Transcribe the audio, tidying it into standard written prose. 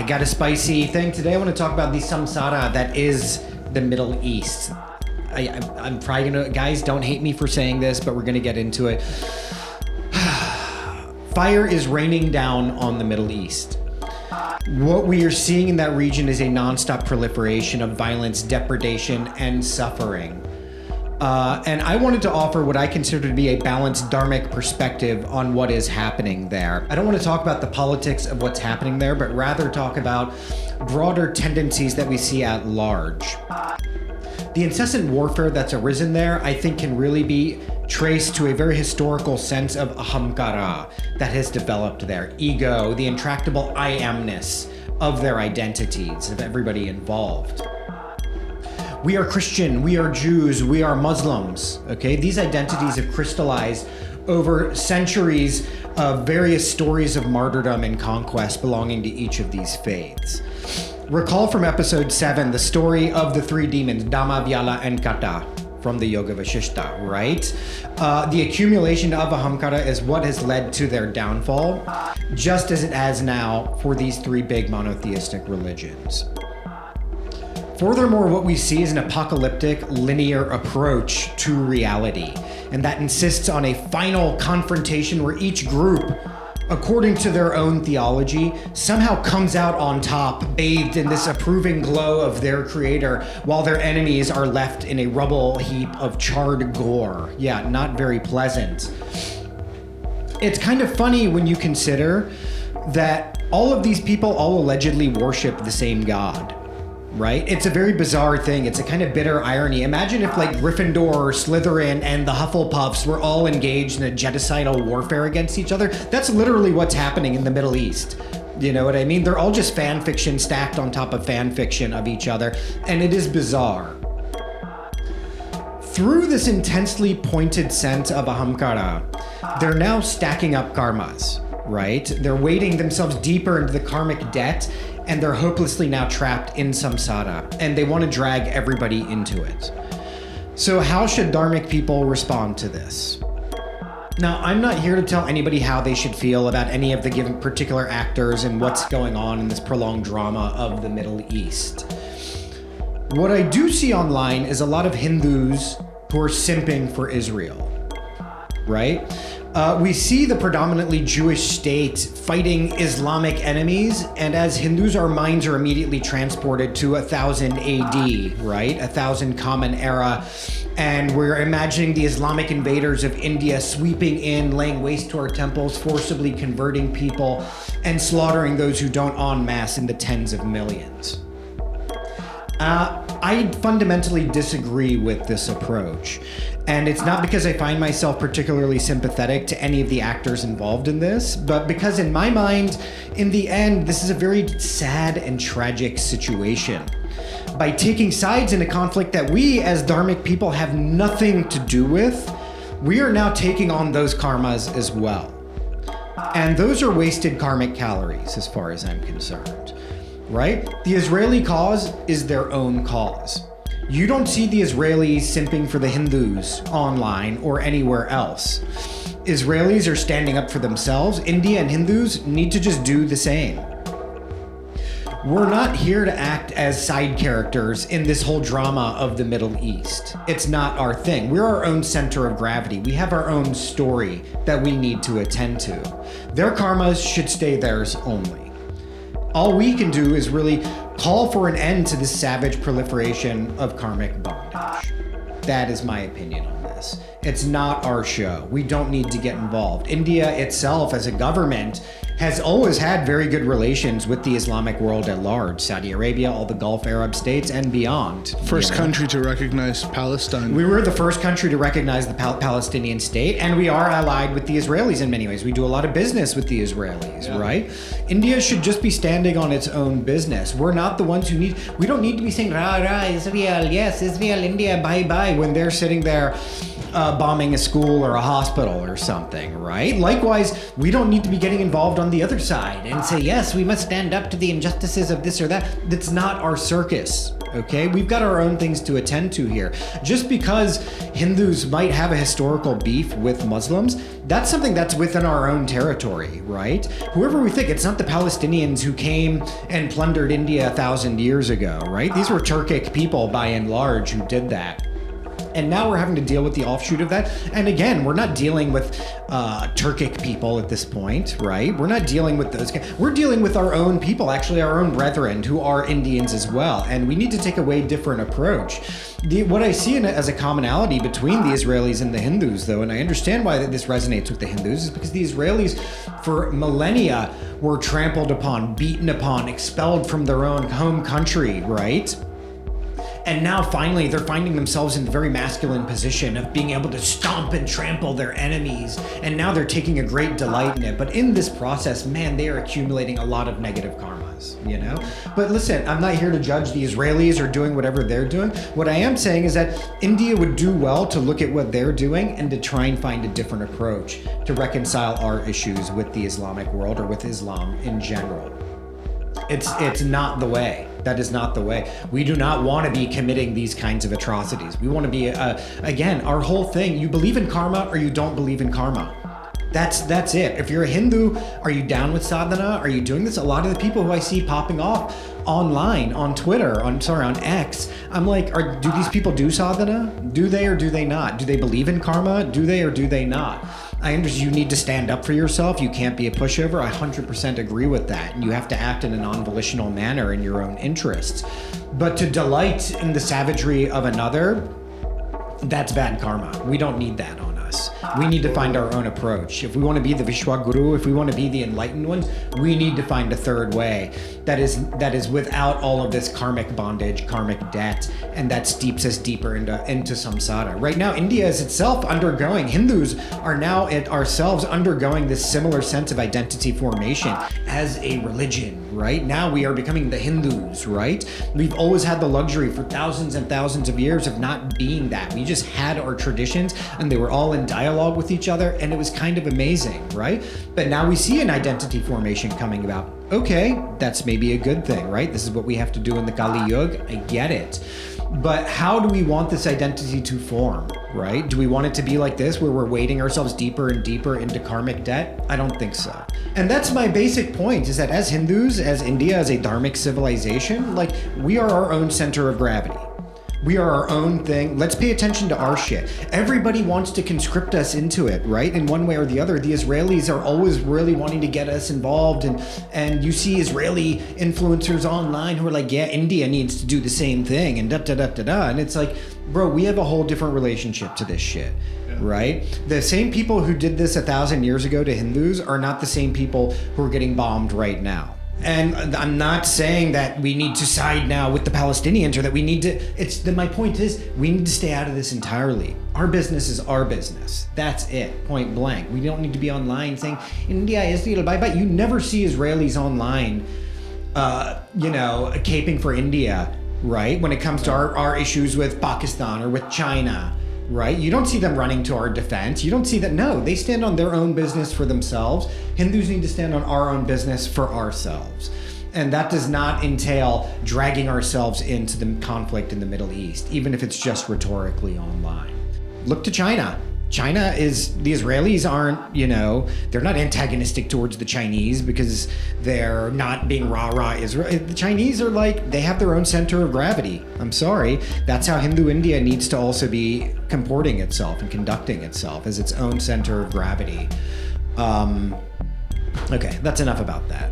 I got a spicy thing today. I want to talk about the Samsara that is the Middle East. I'm probably gonna, guys, don't hate me for saying this, but we're gonna get into it. Fire is raining down on the Middle East. What we are seeing in that region is a nonstop proliferation of violence, depredation, and suffering. And I wanted to offer what I consider to be a balanced dharmic perspective on what is happening there. I don't want to talk about the politics of what's happening there, but rather talk about broader tendencies that we see at large. The incessant warfare that's arisen there, I think, can really be traced to a very historical sense of ahamkara that has developed there. Ego, the intractable I amness of their identities, of everybody involved. We are Christian, we are Jews, we are Muslims, okay? These identities have crystallized over centuries of various stories of martyrdom and conquest belonging to each of these faiths. Recall from episode 7 the story of the three demons, Dhamma, Vyala, and Kata, from the Yoga Vasishta, right? The accumulation of ahamkara is what has led to their downfall, just as it has now for these three big monotheistic religions. Furthermore, what we see is an apocalyptic, linear approach to reality, and that insists on a final confrontation where each group, according to their own theology, somehow comes out on top, bathed in this approving glow of their creator, while their enemies are left in a rubble heap of charred gore. Yeah, not very pleasant. It's kind of funny when you consider that all of these people all allegedly worship the same god. Right? It's a very bizarre thing. It's a kind of bitter irony. Imagine if like Gryffindor or Slytherin and the Hufflepuffs were all engaged in a genocidal warfare against each other. That's literally what's happening in the Middle East. You know what I mean? They're all just fan fiction stacked on top of fan fiction of each other, and it is bizarre. Through this intensely pointed sense of ahamkara, they're now stacking up karmas, right? They're wading themselves deeper into the karmic debt, and they're hopelessly now trapped in samsara, and they want to drag everybody into it. So how should dharmic people respond to this? Now, I'm not here to tell anybody how they should feel about any of the given particular actors and what's going on in this prolonged drama of the Middle East. What I do see online is a lot of Hindus who are simping for Israel, right? We see the predominantly Jewish state fighting Islamic enemies, and as Hindus, our minds are immediately transported to 1000 AD, right? 1000 Common Era, and we're imagining the Islamic invaders of India sweeping in, laying waste to our temples, forcibly converting people, and slaughtering those who don't en masse in the tens of millions. I fundamentally disagree with this approach. And it's not because I find myself particularly sympathetic to any of the actors involved in this, but because in my mind, in the end, this is a very sad and tragic situation. By taking sides in a conflict that we as dharmic people have nothing to do with, we are now taking on those karmas as well. And those are wasted karmic calories as far as I'm concerned, right? The Israeli cause is their own cause. You don't see the Israelis simping for the Hindus online or anywhere else. Israelis are standing up for themselves. India and Hindus need to just do the same. We're not here to act as side characters in this whole drama of the Middle East. It's not our thing. We're our own center of gravity. We have our own story that we need to attend to. Their karmas should stay theirs only. All we can do is really call for an end to this savage proliferation of karmic bondage. That is my opinion on this. It's not our show. We don't need to get involved. India itself as a government has always had very good relations with the Islamic world at large. Saudi Arabia, all the Gulf Arab states, and beyond. First country to recognize Palestine. We were the first country to recognize the Palestinian state, and we are allied with the Israelis in many ways. We do a lot of business with the Israelis, right? India should just be standing on its own business. We're not the ones we don't need to be saying, rah, rah, Israel, yes, Israel, India, bye, bye, when they're sitting there bombing a school or a hospital or something, right? Likewise, we don't need to be getting involved on the other side and say, yes, we must stand up to the injustices of this or that. That's not our circus. Okay, we've got our own things to attend to here. Just because Hindus might have a historical beef with Muslims, that's something that's within our own territory, right? Whoever we think, it's not the Palestinians who came and plundered India 1,000 years ago, right? These were Turkic people by and large who did that. And now we're having to deal with the offshoot of that. And again, we're not dealing with Turkic people at this point, right? We're not dealing with those guys. We're dealing with our own people, actually our own brethren who are Indians as well. And we need to take a way different approach. What I see as a commonality between the Israelis and the Hindus, though, and I understand why this resonates with the Hindus, is because the Israelis for millennia were trampled upon, beaten upon, expelled from their own home country, right? And now finally they're finding themselves in the very masculine position of being able to stomp and trample their enemies. And now they're taking a great delight in it. But in this process, man, they are accumulating a lot of negative karmas, you know? But listen, I'm not here to judge the Israelis or doing whatever they're doing. What I am saying is that India would do well to look at what they're doing and to try and find a different approach to reconcile our issues with the Islamic world or with Islam in general. It's not the way. That is not the way. We do not want to be committing these kinds of atrocities. We want to be, again, our whole thing, you believe in karma or you don't believe in karma. That's it. If you're a Hindu, are you down with sadhana? Are you doing this? A lot of the people who I see popping off online, on Twitter, on X, I'm like, do these people do sadhana? Do they or do they not? Do they believe in karma? Do they or do they not? I understand you need to stand up for yourself. You can't be a pushover. I 100% agree with that. And you have to act in a non-volitional manner in your own interests. But to delight in the savagery of another, that's bad karma. We don't need that on us. We need to find our own approach. If we want to be the Vishwaguru, if we want to be the enlightened ones, we need to find a third way that is without all of this karmic bondage, karmic debt, and that steeps us deeper into samsara. Right now, India is itself undergoing, Hindus are now ourselves undergoing this similar sense of identity formation as a religion, right? Now we are becoming the Hindus, right? We've always had the luxury for thousands and thousands of years of not being that. We just had our traditions and they were all in dialogue with each other and it was kind of amazing, right? But now we see an identity formation coming about. Okay, that's maybe a good thing, right? This is what we have to do in the Kali Yuga. I get it. But how do we want this identity to form, right? Do we want it to be like this, where we're wading ourselves deeper and deeper into karmic debt? I don't think so. And that's my basic point, is that as Hindus, as India, as a dharmic civilization, like, we are our own center of gravity. We are our own thing. Let's pay attention to our shit. Everybody wants to conscript us into it, right? In one way or the other. The Israelis are always really wanting to get us involved. And you see Israeli influencers online who are like, yeah, India needs to do the same thing and da-da-da-da-da. And it's like, bro, we have a whole different relationship to this shit. Right? The same people who did this 1,000 years ago to Hindus are not the same people who are getting bombed right now. And I'm not saying that we need to side now with the Palestinians or that we need to, my point is, we need to stay out of this entirely. Our business is our business. That's it, point blank. We don't need to be online saying, India, Israel, bye-bye. You never see Israelis online, caping for India, right? When it comes to our issues with Pakistan or with China. Right? You don't see them running to our defense. You don't see that. No, they stand on their own business for themselves. Hindus need to stand on our own business for ourselves. And that does not entail dragging ourselves into the conflict in the Middle East, even if it's just rhetorically online. Look to China. The Israelis aren't, they're not antagonistic towards the Chinese because they're not being rah-rah Israel. The Chinese are like, they have their own center of gravity. I'm sorry. That's how Hindu India needs to also be comporting itself and conducting itself as its own center of gravity. Okay, that's enough about that.